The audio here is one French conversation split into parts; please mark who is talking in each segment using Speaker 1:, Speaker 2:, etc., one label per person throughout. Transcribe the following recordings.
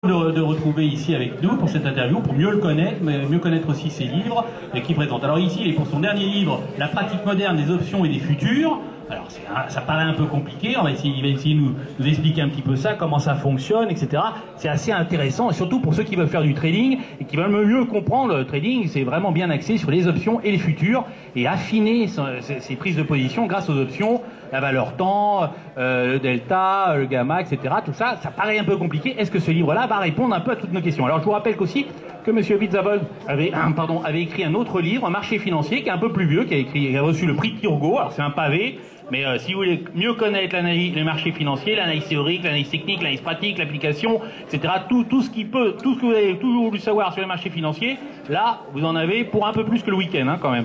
Speaker 1: de retrouver ici avec nous pour cette interview, pour mieux le connaître, mais mieux connaître aussi ses livres qu'il présente. Alors ici, il est pour son dernier livre, La pratique moderne des options et des futurs. Alors ça paraît un peu compliqué, il va essayer de nous expliquer un petit peu ça, comment ça fonctionne, etc. C'est assez intéressant, et surtout pour ceux qui veulent faire du trading et qui veulent mieux comprendre le trading, c'est vraiment bien axé sur les options et les futurs, et affiner ses prises de position grâce aux options, la valeur temps, le delta, le gamma, etc. Tout ça, ça paraît un peu compliqué. Est-ce que ce livre-là va répondre un peu à toutes nos questions? Alors je vous rappelle qu'aussi que M. Witzavon avait écrit un autre livre, un marché financier, qui est un peu plus vieux, qui a reçu le prix Turgot. Alors c'est un pavé, mais si vous voulez mieux connaître l'analyse, les marchés financiers, l'analyse théorique, l'analyse technique, l'analyse pratique, l'application, etc., tout ce que vous avez toujours voulu savoir sur les marchés financiers, là, vous en avez pour un peu plus que le week-end, hein, quand même,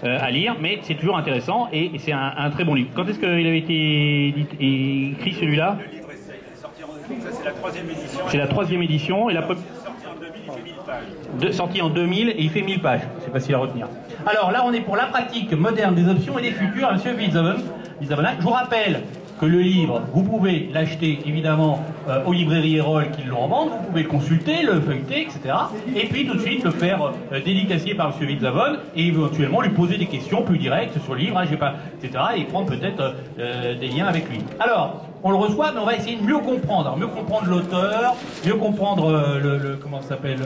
Speaker 1: à lire, mais c'est toujours intéressant, et c'est un très bon livre. Quand est-ce qu'il avait été écrit, celui-là?
Speaker 2: Le livre est sorti en 2000, ça c'est la 3e édition.
Speaker 1: C'est la 3e édition, et la
Speaker 2: sorti en 2000, il fait 1000 pages.
Speaker 1: Sorti en 2000, et il fait 1000 pages. C'est facile à retenir. Alors là, on est pour la pratique moderne des options et des futurs, à M. Witzavon. Je vous rappelle que le livre, vous pouvez l'acheter évidemment aux librairies Erol qui l'ont en vente, vous pouvez le consulter, le feuilleter, etc. Et puis tout de suite le faire dédicacier par M. Witzavon et éventuellement lui poser des questions plus directes sur le livre, hein, etc. Et prendre peut-être des liens avec lui. Alors, on le reçoit, mais on va essayer de mieux comprendre. Alors, mieux comprendre l'auteur, mieux comprendre comment ça s'appelle.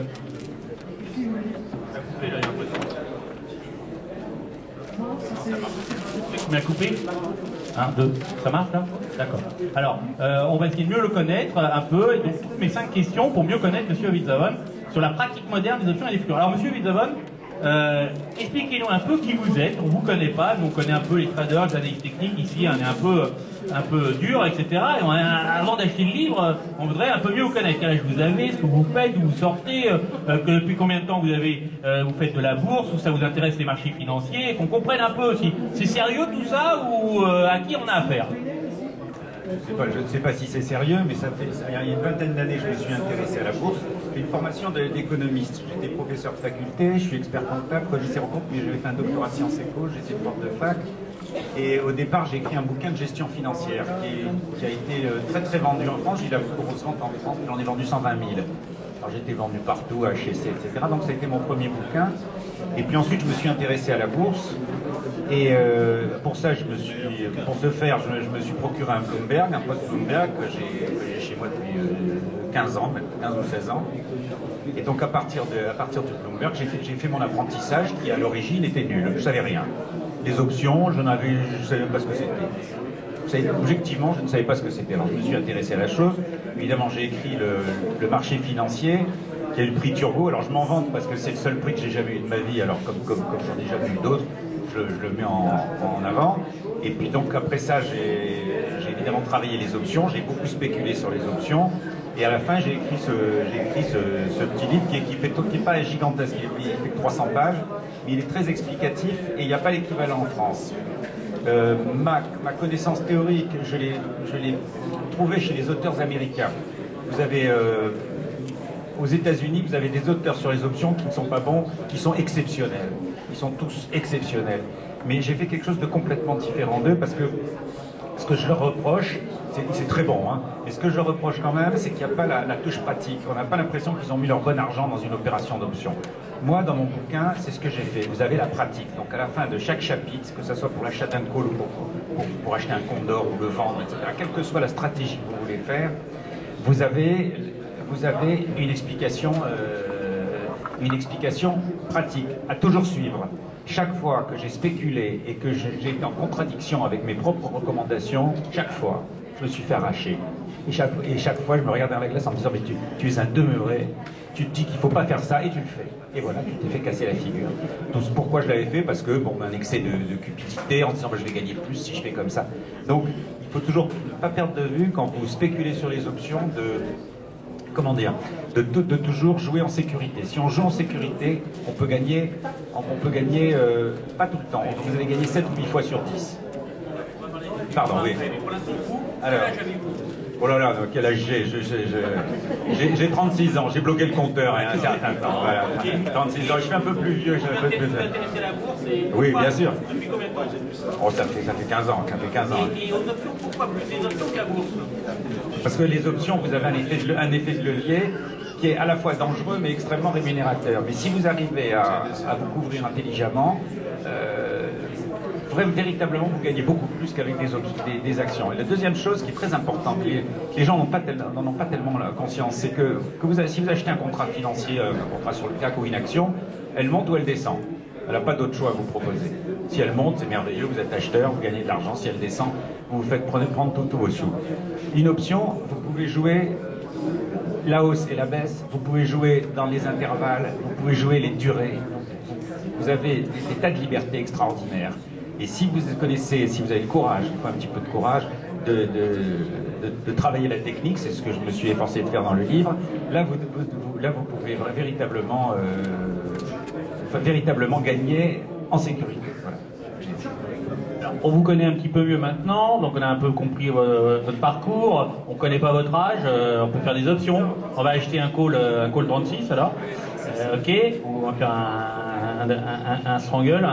Speaker 1: Combien coupé 1, 2, ça marche là? D'accord. Alors, on va essayer de mieux le connaître un peu, et donc toutes mes 5 questions pour mieux connaître M. Witzavon sur la pratique moderne des options et des futurs. Alors, M. Witzavon, expliquez-nous un peu qui vous êtes. On ne vous connaît pas, nous on connaît un peu les traders, les analystes techniques, ici on est un peu dur, etc. Et avant d'acheter le livre, on voudrait un peu mieux vous connaître. Quel âge vous avez, ce que vous faites, d'où vous sortez, depuis combien de temps vous faites de la bourse, où ça vous intéresse les marchés financiers, qu'on comprenne un peu aussi. C'est sérieux tout ça ou à qui on a affaire?
Speaker 2: Je ne sais pas si c'est sérieux, mais il y a une vingtaine d'années, je me suis intéressé à la bourse. J'ai une formation d'économiste. J'étais professeur de faculté, je suis expert comptable, cogisseur en compte, mais j'avais fait un doctorat de sciences éco, j'étais prof de fac. Et au départ, j'ai écrit un bouquin de gestion financière qui a été très très vendu en France. J'ai eu la plus grosse vente en France, j'en ai vendu 120 000. Alors j'ai été vendu partout, à HEC, etc. Donc ça a été mon premier bouquin. Et puis ensuite, je me suis intéressé à la bourse. Et pour ça, pour ce faire, je me suis procuré un Bloomberg, un poste Bloomberg que j'ai chez moi depuis 15 ans, même 15 ou 16 ans. Et donc à partir du Bloomberg, j'ai fait mon apprentissage qui à l'origine était nul. Je ne savais rien. Les options, je ne savais même pas ce que c'était. Objectivement, je ne savais pas ce que c'était. Alors je me suis intéressé à la chose. Évidemment, j'ai écrit le marché financier, qui a eu le prix Turgot. Alors je m'en vante parce que c'est le seul prix que j'ai jamais eu de ma vie. Alors comme j'en ai jamais eu d'autres, je le mets en avant. Et puis donc après ça, j'ai évidemment travaillé les options. J'ai beaucoup spéculé sur les options. Et à la fin, j'ai écrit ce petit livre qui n'est pas gigantesque, il fait que 300 pages, mais il est très explicatif et il n'y a pas l'équivalent en France. Ma connaissance théorique, je l'ai trouvée chez les auteurs américains. Vous avez, aux États-Unis, vous avez des auteurs sur les options qui ne sont pas bons, qui sont exceptionnels. Ils sont tous exceptionnels. Mais j'ai fait quelque chose de complètement différent d'eux parce que ce que je leur reproche, c'est très bon, hein, mais ce que je leur reproche quand même, c'est qu'il n'y a pas la touche pratique. On n'a pas l'impression qu'ils ont mis leur bon argent dans une opération d'option. Moi, dans mon bouquin, c'est ce que j'ai fait. Vous avez la pratique. Donc à la fin de chaque chapitre, que ce soit pour l'achat d'un call ou pour acheter un compte d'or ou le vendre, etc., quelle que soit la stratégie que vous voulez faire, vous avez une explication pratique à toujours suivre. Chaque fois que j'ai spéculé et que j'ai été en contradiction avec mes propres recommandations, chaque fois, je me suis fait arracher. Et chaque fois, je me regarde dans la glace en me disant « mais tu es un demeuré, tu te dis qu'il ne faut pas faire ça et tu le fais. » Et voilà, tu t'es fait casser la figure. Donc pourquoi je l'avais fait? Parce que, bon, un excès de cupidité en disant bah, « je vais gagner plus si je fais comme ça ». Donc, il faut toujours ne pas perdre de vue quand vous spéculez sur les options de toujours jouer en sécurité. Si on joue en sécurité, on peut gagner pas tout le temps. Vous allez gagner 7 ou 8 fois sur 10. Pardon, oui. Alors, oh là là, quel âge j'ai 36 ans, j'ai bloqué le compteur il y a un certain temps. Voilà. 36 ans, je suis un peu plus vieux. Oui, bien sûr.
Speaker 1: Depuis combien de temps?
Speaker 2: Oh, ça fait 15 ans.
Speaker 1: Et aux options, pourquoi plus les options qu'à bourse?
Speaker 2: Parce que les options, vous avez un effet de levier qui est à la fois dangereux mais extrêmement rémunérateur. Mais si vous arrivez à vous couvrir intelligemment, véritablement vous gagnez beaucoup plus qu'avec des actions. Et la deuxième chose qui est très importante, les gens n'en ont pas tellement la conscience, c'est que si vous achetez un contrat financier, un contrat sur le CAC ou une action, elle monte ou elle descend. Elle n'a pas d'autre choix à vous proposer. Si elle monte, c'est merveilleux, vous êtes acheteur, vous gagnez de l'argent. Si elle descend, vous vous faites prendre tous vos sous. Une option, vous pouvez jouer la hausse et la baisse, vous pouvez jouer dans les intervalles, vous pouvez jouer les durées. Vous avez des tas de libertés extraordinaires. Et si vous connaissez, si vous avez le courage, il faut un petit peu de courage, de travailler la technique, c'est ce que je me suis efforcé de faire dans le livre, là vous pouvez véritablement gagner en sécurité. Voilà.
Speaker 1: Alors, on vous connaît un petit peu mieux maintenant, donc on a un peu compris votre parcours, on ne connaît pas votre âge, on peut faire des options. On va acheter un call 36 alors, ok, ou on va faire un strangle,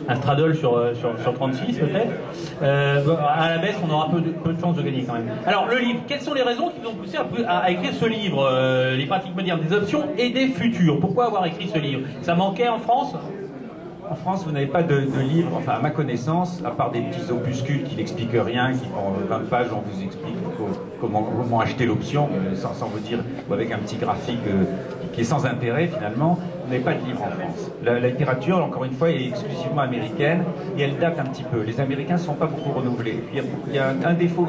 Speaker 1: un straddle sur 36 peut-être. À la baisse, on aura peu de chances de gagner quand même. Alors le livre, quelles sont les raisons qui vous ont poussé à écrire ce livre, les pratiques modernes des options et des futurs? Pourquoi avoir écrit ce livre? Ça manquait en France?
Speaker 2: En France, vous n'avez pas de livre, enfin à ma connaissance, à part des petits opuscules qui n'expliquent rien, qui font 20 pages, on vous explique comment acheter l'option, sans vous dire, ou avec un petit graphique qui est sans intérêt finalement. Vous n'avez pas de livre en France. La littérature, encore une fois, est exclusivement américaine et elle date un petit peu. Les Américains ne sont pas beaucoup renouvelés. Il y a un défaut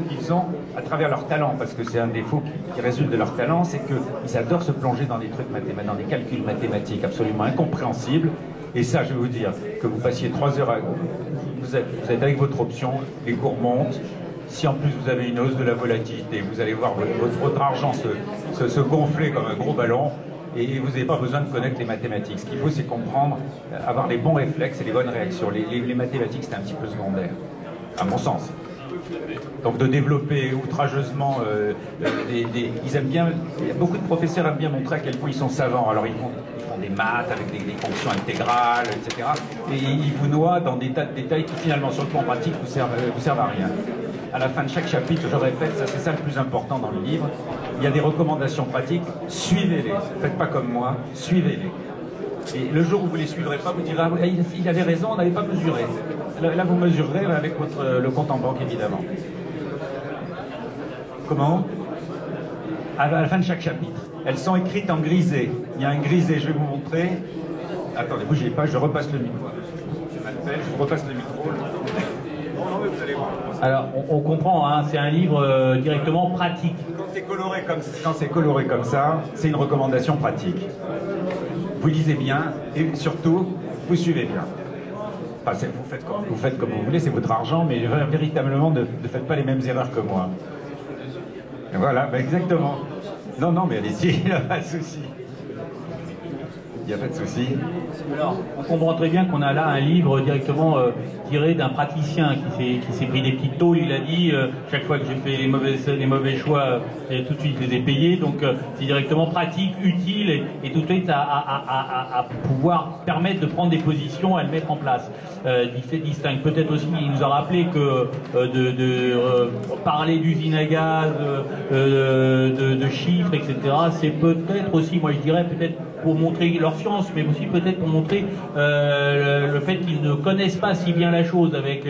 Speaker 2: qu'ils ont à travers leur talent, parce que c'est un défaut qui résulte de leur talent, c'est qu'ils adorent se plonger dans des trucs mathématiques, dans des calculs mathématiques absolument incompréhensibles. Et ça, je vais vous dire, que vous passiez 3 heures vous êtes avec votre option, les cours montent. Si en plus vous avez une hausse de la volatilité, vous allez voir votre argent se gonfler comme un gros ballon et vous n'avez pas besoin de connaître les mathématiques. Ce qu'il faut, c'est comprendre, avoir les bons réflexes et les bonnes réactions. Les mathématiques, c'est un petit peu secondaire, à mon sens. Donc de développer outrageusement, ils aiment bien, beaucoup de professeurs aiment bien montrer à quel point ils sont savants. Alors ils font des maths avec des fonctions intégrales, etc. Et ils vous noient dans des tas de détails qui finalement sur le plan pratique vous servent à rien. À la fin de chaque chapitre, je répète, c'est ça le plus important dans le livre, il y a des recommandations pratiques, suivez-les, faites pas comme moi, suivez-les. Et le jour où vous ne les suivrez pas, vous direz, ah, il avait raison, on n'avait pas mesuré. Là, vous mesurerez avec le compte en banque, évidemment. Comment? À la fin de chaque chapitre. Elles sont écrites en grisé. Il y a un grisé, je vais vous montrer. Attendez, bougez pas, je repasse le micro. Je vous repasse le micro. Non, mais vous allez voir.
Speaker 1: Alors, on comprend, hein, c'est un livre directement pratique.
Speaker 2: Quand c'est coloré comme ça, c'est une recommandation pratique. Vous lisez bien et surtout, vous suivez bien. Enfin, vous faites comme vous voulez, c'est votre argent, mais véritablement, ne faites pas les mêmes erreurs que moi. Et voilà, bah exactement. Non, mais allez-y, il n'y a pas de souci. Il n'y a pas de souci.
Speaker 1: Alors, on comprend très bien qu'on a là un livre directement tiré d'un praticien qui s'est pris des petites tôles. Il a dit, chaque fois que j'ai fait les mauvais choix, tout de suite je les ai payés. Donc c'est directement pratique, utile et tout de suite à pouvoir permettre de prendre des positions, à le mettre en place. Distingue. Peut-être aussi, il nous a rappelé que parler d'usine à gaz, de chiffres, etc., c'est peut-être aussi, moi je dirais, peut-être pour montrer leur science, mais aussi peut-être pour montrer le fait qu'ils ne connaissent pas si bien la chose. Avec,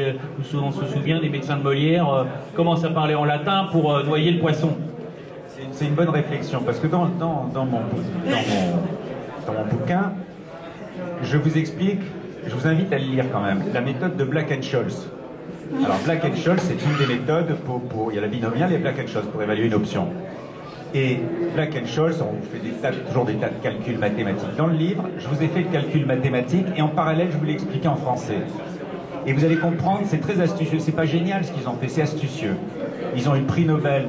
Speaker 1: on se souvient des médecins de Molière, commencent à parler en latin pour noyer le poisson.
Speaker 2: C'est une bonne réflexion, parce que dans mon bouquin, je vous explique, je vous invite à le lire quand même, la méthode de Black & Scholes. Alors Black & Scholes, c'est une des méthodes il y a la binomiale et Black & Scholes pour évaluer une option. Et Black & Scholes, on vous fait toujours des tas de calculs mathématiques. Dans le livre, je vous ai fait le calcul mathématique et en parallèle, je vous l'ai expliqué en français. Et vous allez comprendre, c'est très astucieux. C'est pas génial ce qu'ils ont fait, c'est astucieux. Ils ont eu le prix Nobel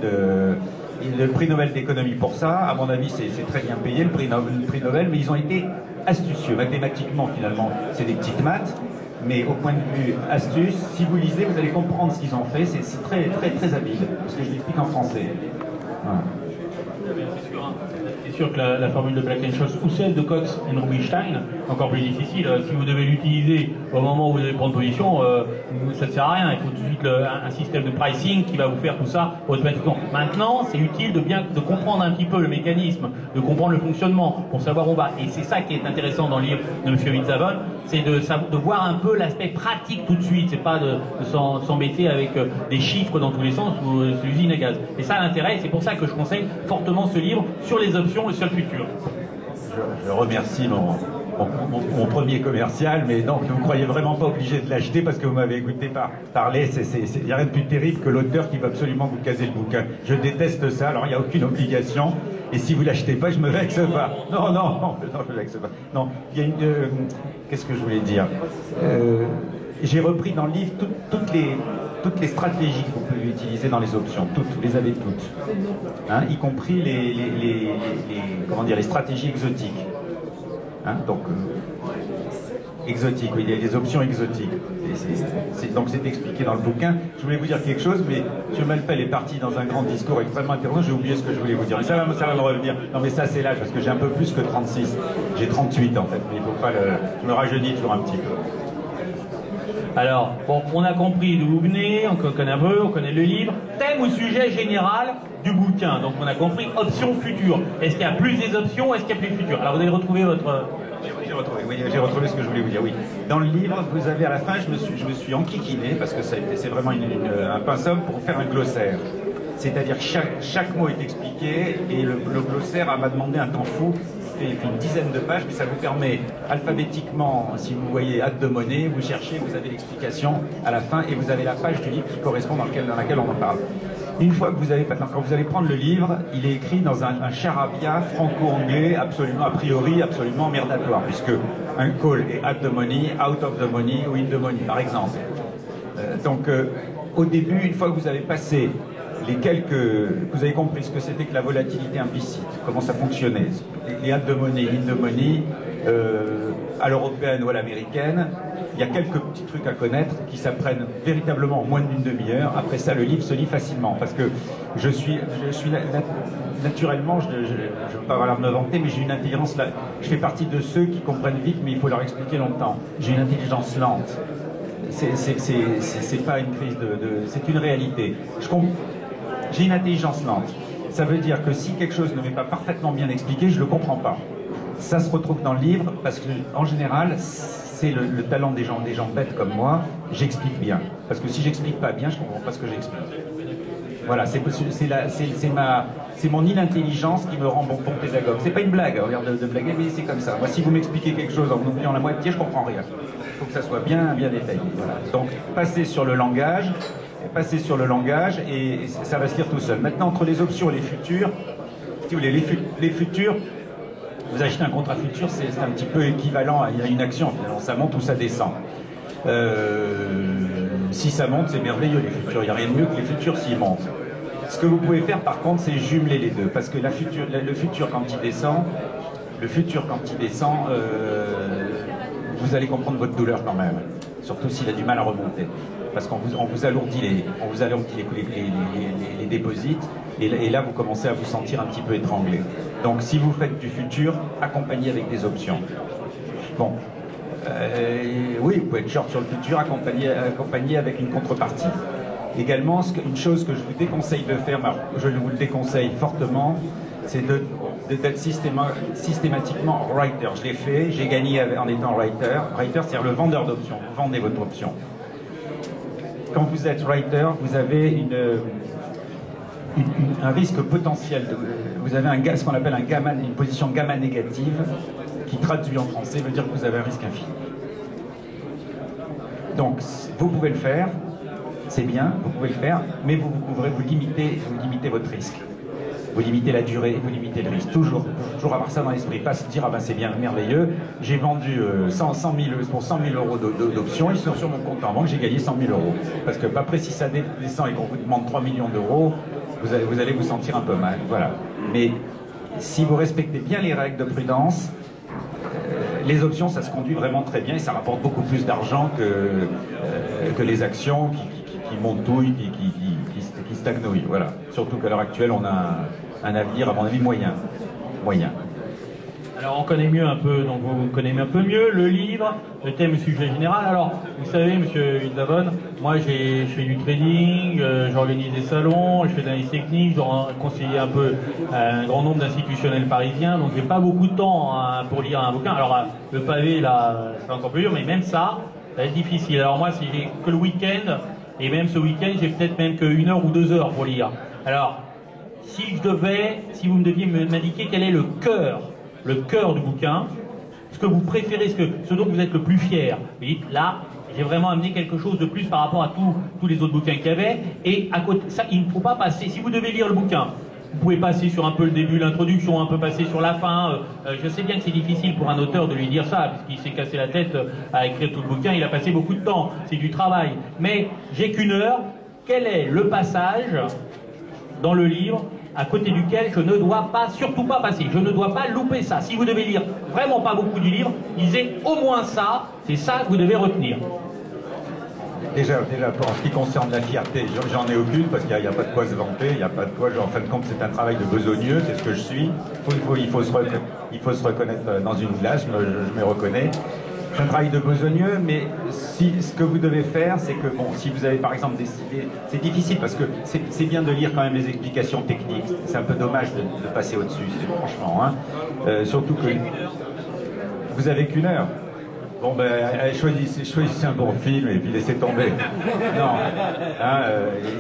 Speaker 2: d'économie pour ça. À mon avis, c'est très bien payé, le prix Nobel, mais ils ont été astucieux. Mathématiquement, finalement, c'est des petites maths. Mais au point de vue astuce, si vous lisez, vous allez comprendre ce qu'ils ont fait. C'est très, très, très habile, parce que je l'explique en français. Voilà.
Speaker 1: sûr que la formule de Black-Scholes ou celle de Cox et Rubinstein, encore plus difficile. Si vous devez l'utiliser au moment où vous devez prendre position, ça ne sert à rien. Il faut tout de suite un système de pricing qui va vous faire tout ça automatiquement. Maintenant, c'est utile de comprendre un petit peu le mécanisme, de comprendre le fonctionnement pour savoir où on va. Et c'est ça qui est intéressant dans le livre de M. Witzavon, c'est de voir un peu l'aspect pratique tout de suite. C'est pas de s'embêter avec des chiffres dans tous les sens ou l'usine à gaz. Et ça l'intérêt, c'est pour ça que je conseille fortement ce livre sur les options et sur le futur.
Speaker 3: Je remercie mon premier commercial, mais non, ne vous croyez vraiment pas obligé de l'acheter parce que vous m'avez écouté parler. Il n'y a rien de plus terrible que l'auteur qui va absolument vous caser le bouquin. Je déteste ça, alors il n'y a aucune obligation. Et si vous ne l'achetez pas, je me vexe pas. Non, je ne vexe pas. Non, il y a une... qu'est-ce que je voulais dire j'ai repris dans le livre toutes les stratégies que vous pouvez utiliser dans les options. Toutes, vous les avez toutes. Hein, y compris les stratégies exotiques. Hein, donc, exotiques, oui, il y a des options exotiques. Donc c'est expliqué dans le bouquin. Je voulais vous dire quelque chose, mais M. Malpel est parti dans un grand discours extrêmement intéressant. J'ai oublié ce que je voulais vous dire. Mais ça va me revenir. Non, mais ça c'est l'âge, parce que j'ai un peu plus que 36. J'ai 38 en fait, mais il faut pas je me rajeunis toujours un petit peu.
Speaker 1: Alors, bon, on a compris d'où vous venez, on connaît un peu, on connaît le livre. Thème ou sujet général du bouquin. Donc on a compris options futures. Est-ce qu'il y a plus des options ou est-ce qu'il y a plus de futures? Alors vous avez retrouvé votre...
Speaker 3: J'ai retrouvé ce que je voulais vous dire, oui. Dans le livre, vous avez à la fin, je me suis enquiquiné, parce que c'est vraiment un pinceau pour faire un glossaire. C'est-à-dire que chaque mot est expliqué, et le glossaire m'a demandé un temps fou. Il fait une dizaine de pages, mais ça vous permet alphabétiquement, si vous voyez hâte de monnaie, vous cherchez, vous avez l'explication à la fin, et vous avez la page du livre qui correspond dans laquelle on en parle. Une fois que vous avez, quand vous allez prendre le livre, il est écrit dans un charabia franco-anglais, absolument, a priori, absolument merdatoire, puisque un call est at the money, out of the money ou in the money, par exemple. Au début, une fois que vous avez passé vous avez compris ce que c'était que la volatilité implicite, comment ça fonctionnait, les at the money, in the money, à l'européenne ou à l'américaine, il y a quelques petits trucs à connaître qui s'apprennent véritablement en moins d'une demi-heure. Après ça, le livre se lit facilement, parce que je suis naturellement, je ne veux pas avoir me vanter, mais j'ai une intelligence, je fais partie de ceux qui comprennent vite, mais il faut leur expliquer longtemps. J'ai une intelligence lente. C'est pas une crise c'est une réalité. J'ai une intelligence lente. Ça veut dire que si quelque chose ne m'est pas parfaitement bien expliqué, je ne le comprends pas. Ça se retrouve dans le livre parce que, en général, c'est le talent des gens bêtes comme moi, j'explique bien. Parce que si j'explique pas bien, je ne comprends pas ce que j'explique. Voilà, c'est mon inintelligence qui me rend bon pédagogue. C'est pas une blague, hein, de blaguer, mais c'est comme ça. Moi, si vous m'expliquez quelque chose en oubliant la moitié, je comprends rien. Il faut que ça soit bien détaillé. Voilà. Donc, passez sur le langage et ça va se lire tout seul. Maintenant, entre les options et les futurs, si vous voulez, les futurs, vous achetez un contrat futur, c'est un petit peu équivalent à une action. Ça monte ou ça descend. Si ça monte, c'est merveilleux les futurs. Il n'y a rien de mieux que les futurs s'ils montent. Ce que vous pouvez faire par contre, c'est jumeler les deux. Parce que le futur quand il descend, vous allez comprendre votre douleur quand même. Surtout s'il a du mal à remonter. Parce qu'on vous alourdit les déposites, et là vous commencez à vous sentir un petit peu étranglé. Donc si vous faites du futur, accompagnez avec des options. Bon, oui, vous pouvez être short sur le futur, accompagner avec une contrepartie. Également, une chose que je vous déconseille de faire, je vous le déconseille fortement, c'est d'être systématiquement writer. Je l'ai fait, j'ai gagné en étant writer. Writer, c'est-à-dire le vendeur d'options. Vous vendez votre option. Quand vous êtes writer, vous avez un risque potentiel. Vous avez ce qu'on appelle une position gamma négative, qui traduit en français veut dire que vous avez un risque infini. Donc, vous pouvez le faire, c'est bien, vous pouvez le faire, mais vous limitez votre risque. Vous limitez la durée, vous limitez le risque. Toujours avoir ça dans l'esprit. Pas se dire, ah ben c'est bien, merveilleux, j'ai vendu 100 000 euros d'options, ils sont sur mon compte en banque, j'ai gagné 100 000 euros. Parce que après, si ça descend et qu'on vous demande 3 millions d'euros, vous allez vous sentir un peu mal. Voilà. Mais si vous respectez bien les règles de prudence, les options, ça se conduit vraiment très bien et ça rapporte beaucoup plus d'argent que les actions qui montouillent, qui stagnouillent. Voilà. Surtout qu'à l'heure actuelle, on a un avenir, à mon avis, moyen. moyen.
Speaker 1: Alors on connaît mieux un peu, donc vous connaissez un peu mieux le livre, le thème, le sujet général. Alors vous savez, monsieur Isabonne, moi je fais du trading, j'organise des salons, je fais de l'analyse technique, je conseille un peu un grand nombre d'institutionnels parisiens, donc j'ai pas beaucoup de temps hein, pour lire un bouquin. Alors le pavé là, c'est encore plus dur, mais même ça va être difficile. Alors moi, si j'ai que le week-end, et même ce week-end, j'ai peut-être même que 1 heure ou 2 heures pour lire. Alors, si vous me deviez m'indiquer quel est le cœur du bouquin, ce que vous préférez, ce dont vous êtes le plus fier. Vous dites, là, j'ai vraiment amené quelque chose de plus par rapport à tous les autres bouquins qu'il y avait, et à côté, ça, il ne faut pas passer, si vous devez lire le bouquin, vous pouvez passer sur un peu le début, l'introduction, un peu passer sur la fin. Je sais bien que c'est difficile pour un auteur de lui dire ça, puisqu'il s'est cassé la tête à écrire tout le bouquin, il a passé beaucoup de temps, c'est du travail. Mais j'ai qu'1 heure, quel est le passage dans le livre à côté duquel je ne dois pas, surtout pas passer, je ne dois pas louper ça. Si vous devez lire vraiment pas beaucoup du livre, lisez au moins ça, c'est ça que vous devez retenir.
Speaker 3: Déjà, en ce qui concerne la fierté, j'en ai aucune parce qu'il n'y a pas de quoi se vanter, il n'y a pas de quoi, en fin de compte c'est un travail de besogneux, c'est ce que je suis, il faut se reconnaître dans une glace, je me reconnais. C'est un travail de besogneux, mais ce que vous devez faire, c'est que, bon, si vous avez par exemple décidé, c'est difficile parce que c'est bien de lire quand même les explications techniques, c'est un peu dommage de passer au-dessus, franchement, hein. Surtout que vous avez qu'1 heure. Bon ben, choisissez un bon film et puis laissez tomber. Non, hein,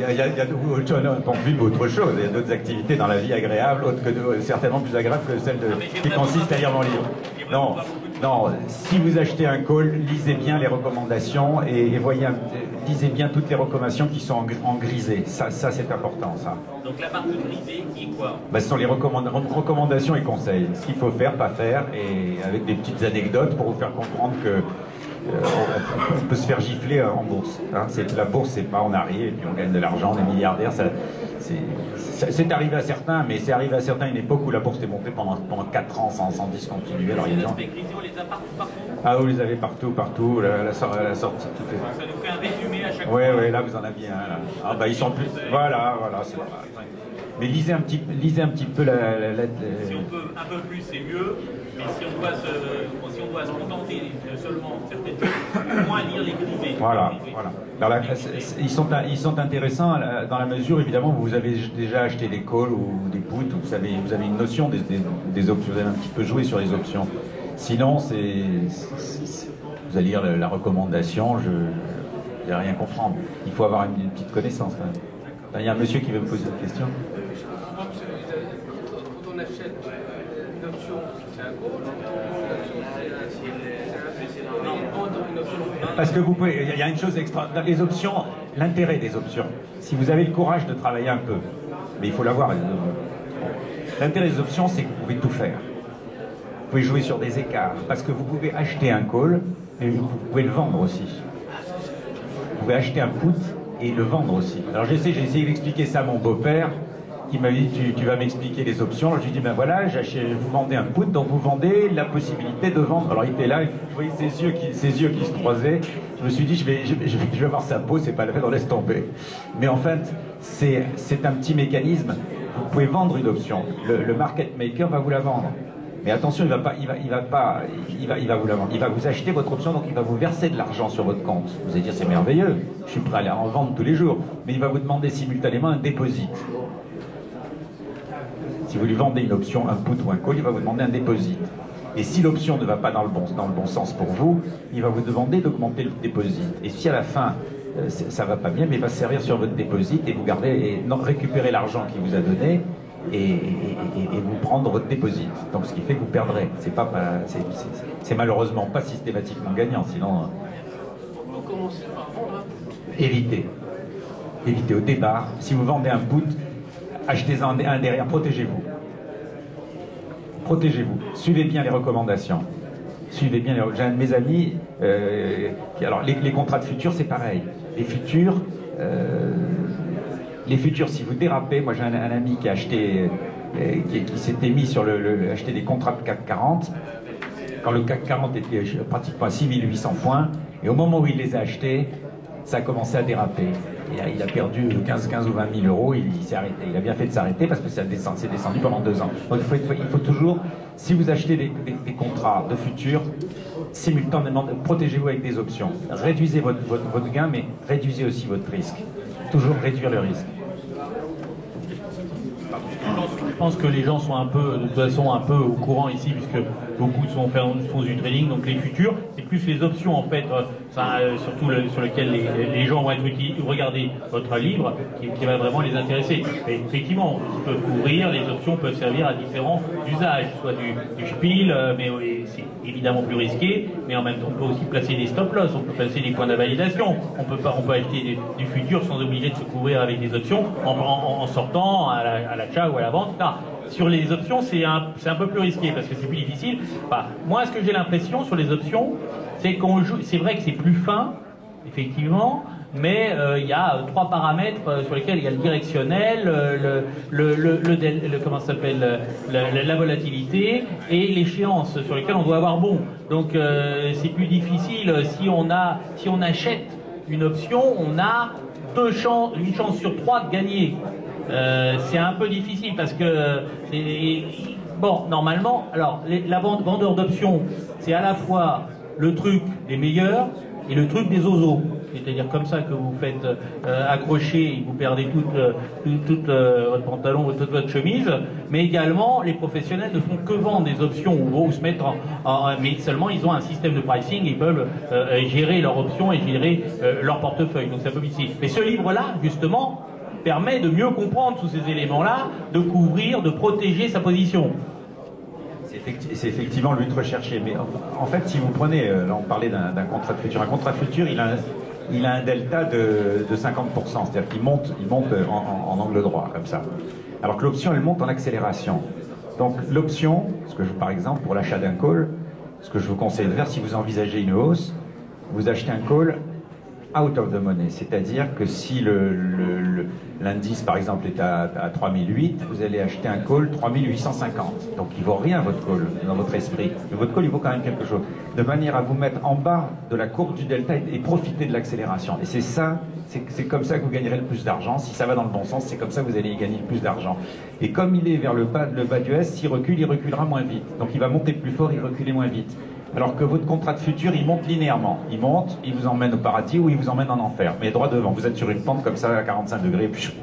Speaker 3: y a ton film ou autre chose, il y a d'autres activités dans la vie agréables, certainement plus agréables que celle qui consiste à lire mon livre. Non, si vous achetez un call, lisez bien les recommandations et lisez bien toutes les recommandations qui sont en grisé. Ça c'est important, ça.
Speaker 1: Donc la partie grisée qui est quoi?
Speaker 3: Ce sont les recommandations et conseils. Ce qu'il faut faire, pas faire, et avec des petites anecdotes pour vous faire comprendre que on peut se faire gifler en bourse. Hein. La bourse, c'est pas on arrive et puis on gagne de l'argent, on est milliardaire. C'est arrivé à certains, mais c'est arrivé à certains à une époque où la bourse est montée pendant 4 ans sans discontinuer. Alors,
Speaker 1: les aspects grisés, on les a partout.
Speaker 3: Ah, vous les avez partout, la sortie. Tout est...
Speaker 1: Ça nous fait un résumé à chaque fois.
Speaker 3: Oui, là vous en aviez un. Là. Ah bah ils sont plus. Voilà, c'est pas. Mais lisez un petit peu la.
Speaker 1: Si on peut un peu plus, c'est mieux. Mais si on doit se contenter seulement certaines choses, au moins lire les grisés.
Speaker 3: Voilà. Alors là, ils sont intéressants dans la mesure, évidemment, où vous avez déjà acheté des calls ou des puts, vous avez une notion des options, vous avez un petit peu joué sur les options. Sinon, vous allez lire la recommandation, je ne vais rien comprendre. Il faut avoir une petite connaissance. Hein. Il y a un monsieur qui veut me poser une question.
Speaker 4: Quand on achète une option, c'est un call,
Speaker 3: parce que vous pouvez, il y a une chose extra, dans les options, l'intérêt des options, si vous avez le courage de travailler un peu, mais il faut l'avoir, l'intérêt des options, c'est que vous pouvez tout faire. Vous pouvez jouer sur des écarts, parce que vous pouvez acheter un call, et vous pouvez le vendre aussi. Vous pouvez acheter un put et le vendre aussi. Alors j'ai essayé d'expliquer ça à mon beau-père, qui m'a dit tu vas m'expliquer les options. Alors je lui ai dit ben voilà, vous vendez un put, donc vous vendez la possibilité de vendre. Alors il était là, je voyais ses yeux qui se croisaient. Je me suis dit je vais voir sa peau, c'est pas la peine, on laisse tomber. Mais en fait, c'est un petit mécanisme. Vous pouvez vendre une option. Le market maker va vous la vendre. Mais attention, il va vous la vendre. Il va vous acheter votre option, donc il va vous verser de l'argent sur votre compte. Vous allez dire c'est merveilleux, je suis prêt à aller en vendre tous les jours. Mais il va vous demander simultanément un déposit. Si vous lui vendez une option, un put ou un call, il va vous demander un déposit. Et si l'option ne va pas dans le bon sens pour vous, il va vous demander d'augmenter le déposit. Et si à la fin, ça va pas bien, mais il va se servir sur votre déposit et vous récupérer l'argent qu'il vous a donné et vous prendre votre déposit. Donc ce qui fait que vous perdrez. C'est malheureusement pas systématiquement gagnant, sinon...
Speaker 4: On commence par vendre un put.
Speaker 3: Évitez au départ. Si vous vendez un put, achetez-en un derrière, protégez-vous. Suivez bien les recommandations. J'ai un de mes amis, alors les contrats de futurs, c'est pareil. Les futurs, si vous dérapez, moi j'ai un ami qui a acheté, qui s'était mis sur acheter des contrats de CAC 40, quand le CAC 40 était pratiquement à 6800 points, et au moment où il les a achetés, ça a commencé à déraper. il a perdu 15 ou 20 000 euros, il s'est arrêté. Il a bien fait de s'arrêter parce que c'est descendu pendant 2 ans. Donc il faut toujours, si vous achetez des contrats de futur, simultanément, protégez-vous avec des options. Réduisez votre gain, mais réduisez aussi votre risque. Toujours réduire le risque.
Speaker 1: Je pense que les gens sont un peu, de toute façon, un peu au courant ici, puisque beaucoup font du trading, donc les futurs, c'est plus les options en fait, surtout sur lesquelles les gens vont être regarder votre livre, qui va vraiment les intéresser. Mais effectivement, ils peuvent couvrir, les options peuvent servir à différents usages, soit du spiel, mais c'est évidemment plus risqué, mais en même temps, on peut aussi placer des stop-loss, on peut placer des points d'invalidation, on peut acheter du futur sans obliger de se couvrir avec des options en sortant à l'achat ou à la vente. Là, sur les options, c'est un peu plus risqué parce que c'est plus difficile. Enfin, moi, ce que j'ai l'impression sur les options, c'est qu'on joue. C'est vrai que c'est plus fin, effectivement, mais il y a 3 paramètres sur lesquels il y a le directionnel, comment ça s'appelle, la volatilité et l'échéance sur lesquelles on doit avoir bon. Donc c'est plus difficile si on achète une option, on a une chance sur 3 de gagner. C'est un peu difficile parce que bon, normalement, alors la vendeur d'options, c'est à la fois le truc des meilleurs et le truc des oiseaux. C'est-à-dire comme ça que vous faites accrocher et vous perdez tout votre pantalon, toute votre chemise, mais également les professionnels ne font que vendre des options ou se mettre mais seulement ils ont un système de pricing, ils peuvent gérer leurs options et gérer leur portefeuille, donc c'est un peu difficile. Mais ce livre-là, justement, permet de mieux comprendre tous ces éléments-là, de couvrir, de protéger sa position.
Speaker 3: C'est effectivement le but recherché, mais en fait, si vous prenez, là on parlait d'un contrat de futur, un contrat de futur, il a un delta de 50%, c'est-à-dire qu'il monte en angle droit, comme ça. Alors que l'option, elle monte en accélération. Donc l'option, par exemple, pour l'achat d'un call, ce que je vous conseille de faire, si vous envisagez une hausse, vous achetez un call out of the money, c'est-à-dire que si l'indice par exemple est à 3008, vous allez acheter un call 3850, donc il vaut rien votre call dans votre esprit, mais votre call il vaut quand même quelque chose, de manière à vous mettre en bas de la courbe du delta et profiter de l'accélération. Et c'est ça, c'est comme ça que vous gagnerez le plus d'argent. Si ça va dans le bon sens, c'est comme ça que vous allez y gagner le plus d'argent. Et comme il est vers le bas du S, s'il recule, il reculera moins vite, donc il va monter plus fort, il reculera moins vite. Alors que votre contrat de futur, il monte linéairement. Il monte, il vous emmène au paradis ou il vous emmène en enfer. Mais droit devant, vous êtes sur une pente comme ça à 45 degrés, puis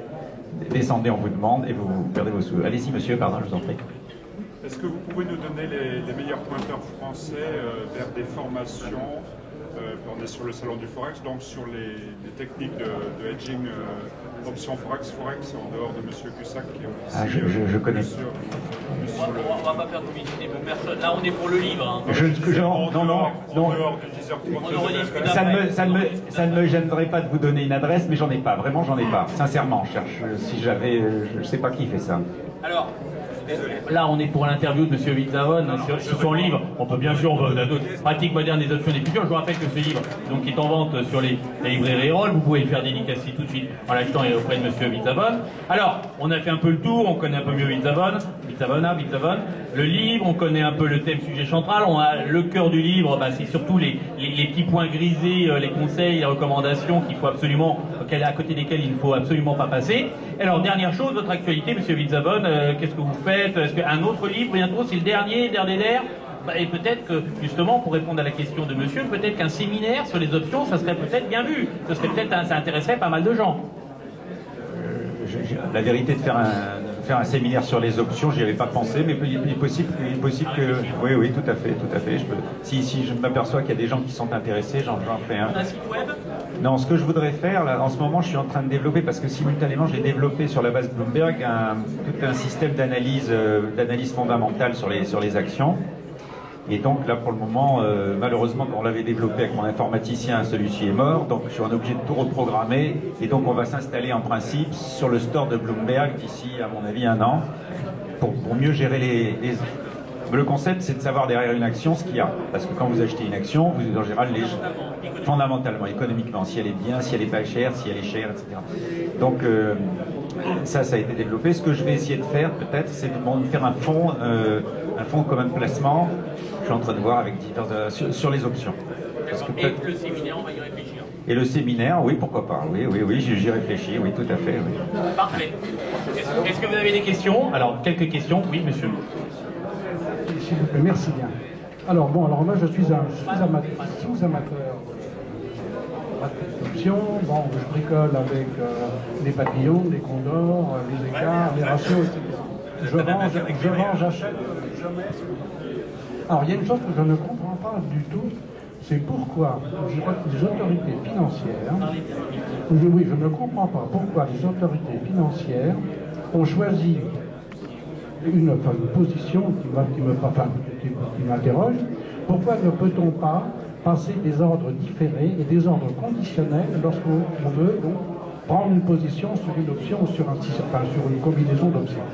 Speaker 3: descendez, on vous demande et vous perdez vos sous. Allez-y monsieur, pardon, je vous en prie.
Speaker 5: Est-ce que vous pouvez nous donner les meilleurs pointeurs français vers des formations on est sur le salon du Forex, donc sur les techniques de hedging options Forex en dehors de M. Cussac qui est aussi,
Speaker 3: je connais.
Speaker 1: On va pas faire de publicité pour personne. Là, on est pour le livre. Hein.
Speaker 5: En dehors de 10h30.
Speaker 3: Ça ne me gênerait pas de vous donner une adresse, mais j'en ai pas. Vraiment, j'en ai pas. Sincèrement, je cherche. Si j'avais, je sais pas qui fait ça.
Speaker 1: Alors. Là, on est pour l'interview de M. Witzavon sur son livre. On peut bien sûr, on a d'autres pratiques modernes des options des futurs. Je vous rappelle que ce livre, donc, est en vente sur les librairies Erol. Vous pouvez le faire dédicacer tout de suite en l'achetant auprès de M. Witzavon. Alors, on a fait un peu le tour, on connaît un peu mieux Witzavon. Le livre, on connaît un peu le thème sujet central. On a le cœur du livre, c'est surtout les petits points grisés, les conseils, les recommandations qu'il faut absolument, à côté desquels il ne faut absolument pas passer. Alors, dernière chose, votre actualité, M. Witzavon, qu'est-ce que vous faites? Est-ce qu'un autre livre bientôt, c'est le dernier et peut-être que, justement, pour répondre à la question de monsieur, peut-être qu'un séminaire sur les options, ça serait peut-être bien vu. Ça intéresserait pas mal de gens.
Speaker 3: La vérité, de faire un séminaire sur les options, j'y avais pas pensé, mais il est possible que... Oui, tout à fait. Si je m'aperçois qu'il y a des gens qui sont intéressés, j'en ferai un.
Speaker 1: Un site web?
Speaker 3: Non, ce que je voudrais faire, là, en ce moment, je suis en train de développer, parce que simultanément, j'ai développé sur la base Bloomberg tout un système d'analyse fondamentale sur les actions. Et donc là, pour le moment, malheureusement, quand on l'avait développé avec mon informaticien, celui-ci est mort, donc je suis obligé de tout reprogrammer. Et donc on va s'installer en principe sur le store de Bloomberg d'ici, à mon avis, 1 an, pour mieux gérer les... Le concept, c'est de savoir derrière une action ce qu'il y a. Parce que quand vous achetez une action, vous en général, fondamentalement, économiquement, si elle est bien, si elle n'est pas chère, si elle est chère, etc. Donc ça a été développé. Ce que je vais essayer de faire, peut-être, c'est de faire un fonds commun de placement. Je suis en train de voir avec sur les options.
Speaker 1: Et le séminaire, on va y réfléchir.
Speaker 3: Et le séminaire, oui, pourquoi pas. Oui, oui, oui, j'y réfléchis, oui, tout à fait. Oui.
Speaker 1: Parfait. Est-ce que vous avez des questions? Alors, quelques questions. Oui, monsieur.
Speaker 6: S'il vous plaît, merci bien. Alors, bon, alors moi, je suis un sous-amateur d'options. Bon, je bricole avec les papillons, les condors, les écarts, les ratios, etc. Je vends, j'achète, je mets. Alors, il y a une chose que je ne comprends pas du tout, c'est pourquoi les autorités financières, oui, je ne comprends pas pourquoi les autorités financières ont choisi une position qui m'interroge. Pourquoi ne peut-on pas passer des ordres différés et des ordres conditionnels lorsqu'on veut donc prendre une position sur une option ou sur une combinaison d'options?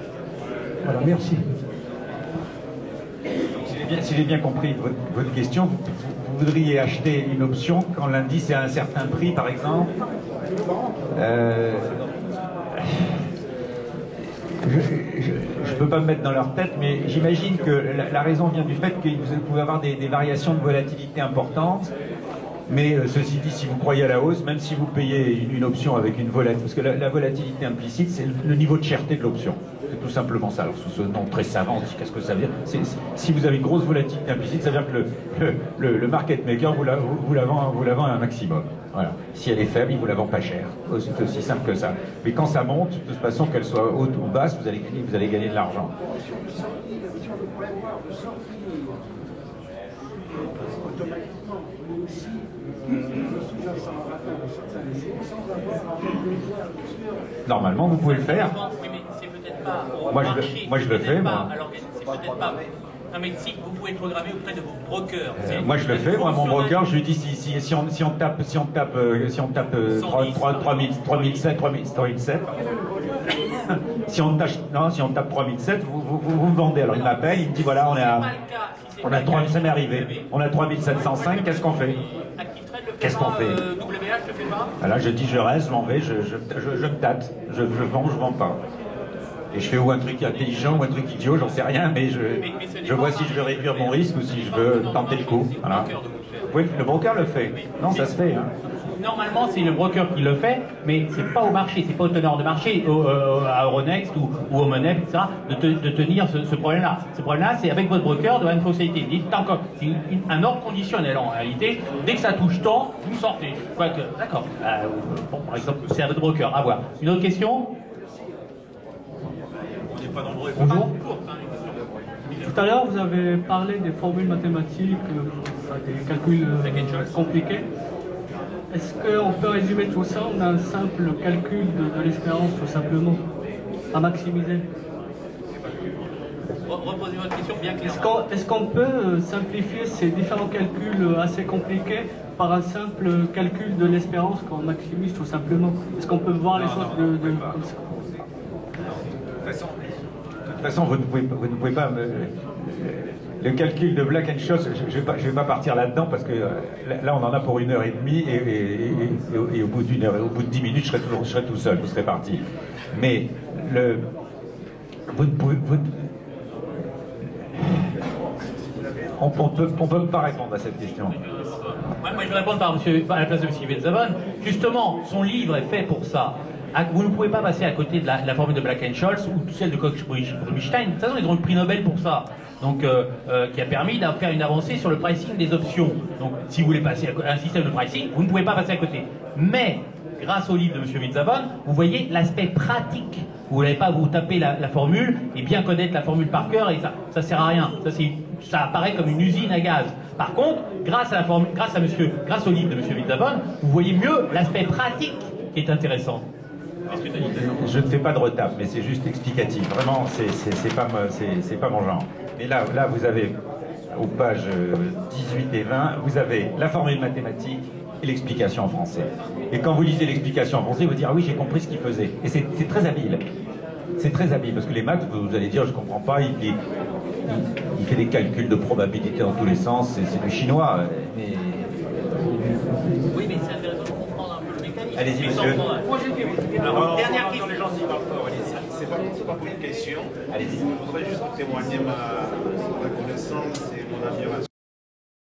Speaker 6: Voilà, merci.
Speaker 3: Si j'ai bien compris votre question, vous voudriez acheter une option quand l'indice est à un certain prix, par exemple. Je ne peux pas me mettre dans leur tête, mais j'imagine que la raison vient du fait que vous pouvez avoir des variations de volatilité importantes. Mais ceci dit, si vous croyez à la hausse, même si vous payez une option avec une volatilité, parce que la volatilité implicite, c'est le niveau de cherté de l'option. C'est tout simplement ça. Alors, sous ce nom très savant, qu'est-ce que ça veut dire? Si vous avez une grosse volatilité implicite, ça veut dire que le market maker vous la vend à un maximum. Voilà. Si elle est faible, il vous la vend pas cher. C'est aussi simple que ça. Mais quand ça monte, de toute façon, qu'elle soit haute ou basse, vous allez gagner de l'argent. Normalement, vous pouvez le faire.
Speaker 1: Oui, mais c'est peut-être pas au
Speaker 3: Moi,
Speaker 1: marché,
Speaker 3: je le fais, moi.
Speaker 1: Alors, c'est peut-être pas... Non, mais si vous pouvez programmer auprès de vos brokers.
Speaker 3: Moi, je le fais. Moi, mon broker, je lui dis si on tape 3007, si on tape 3007, vous me vendez. Alors, il m'appelle, il me dit voilà, on a 3, ça m'est arrivé. On a 3705, qu'est-ce qu'on fait? Qu'est-ce qu'on fait?
Speaker 1: WH, je fais pas.
Speaker 3: Alors, je dis je reste, je m'en vais, je me tâte. Je vends pas. Et je fais ou un truc intelligent ou un truc idiot, j'en sais rien, mais je vois si je veux réduire mon risque ou si je veux tenter le coup. Voilà. Oui, le broker le fait. Non, ça se fait. Hein.
Speaker 1: Normalement, c'est le broker qui le fait, mais c'est pas au marché, c'est pas au teneur de marché, à Euronext ou au Money, etc., de tenir ce problème-là. Ce problème-là, c'est avec votre broker de l'infosociété. C'est un ordre conditionnel en réalité. Dès que ça touche tant, vous sortez. D'accord. Bon, par exemple, c'est à votre broker. À voir. Une autre question? Bonjour.
Speaker 7: Tout à l'heure, vous avez parlé des formules mathématiques, des calculs compliqués. Est-ce qu'on peut résumer tout ça en un simple calcul de l'espérance, tout simplement, à maximiser?
Speaker 1: Reposez votre question bien clairement.
Speaker 7: Est-ce qu'on peut simplifier ces différents calculs assez compliqués par un simple calcul de l'espérance qu'on maximise tout simplement? Est-ce qu'on peut voir les choses comme ça?
Speaker 3: De toute façon, vous ne pouvez pas le calcul de Black and Scholes, je vais pas partir là-dedans parce que là on en a pour 1h30 et au bout d'une heure, au bout de 10 minutes, je serai tout seul, vous serez parti. Mais on peut pas répondre à cette question.
Speaker 1: Moi, je vais répondre à la place de M. Witzavon. Justement, son livre est fait pour ça. Vous ne pouvez pas passer à côté de la formule de Black and Scholes ou celle de Koch-Rubinstein. De toute façon, ils ont le prix Nobel pour ça. Donc, qui a permis de faire une avancée sur le pricing des options. Donc, si vous voulez passer à un système de pricing, vous ne pouvez pas passer à côté. Mais, grâce au livre de M. Witzavon, vous voyez l'aspect pratique. Vous n'allez pas vous taper la formule et bien connaître la formule par cœur et ça sert à rien. Ça apparaît comme une usine à gaz. Par contre, grâce au livre de M. Witzavon, vous voyez mieux l'aspect pratique qui est intéressant.
Speaker 3: Je ne fais pas de retape, mais c'est juste explicatif. Vraiment, c'est pas mon genre. Mais là, vous avez, aux pages 18 et 20, vous avez la formule mathématique et l'explication en français. Et quand vous lisez l'explication en français, vous dites « Ah oui, j'ai compris ce qu'il faisait ». Et c'est très habile. C'est très habile, parce que les maths, vous allez dire « Je ne comprends pas, il fait des calculs de probabilité dans tous les sens, c'est du chinois. »
Speaker 1: Oui, mais c'est intéressant de comprendre un peu le mécanisme.
Speaker 3: Allez-y, monsieur.
Speaker 1: Moi, j'ai fait. Alors, dernière question.
Speaker 8: Les gens s'y parlent fort. C'est pas pour une question.
Speaker 3: Allez-y.
Speaker 8: Je voudrais juste témoigner ma reconnaissance et mon admiration.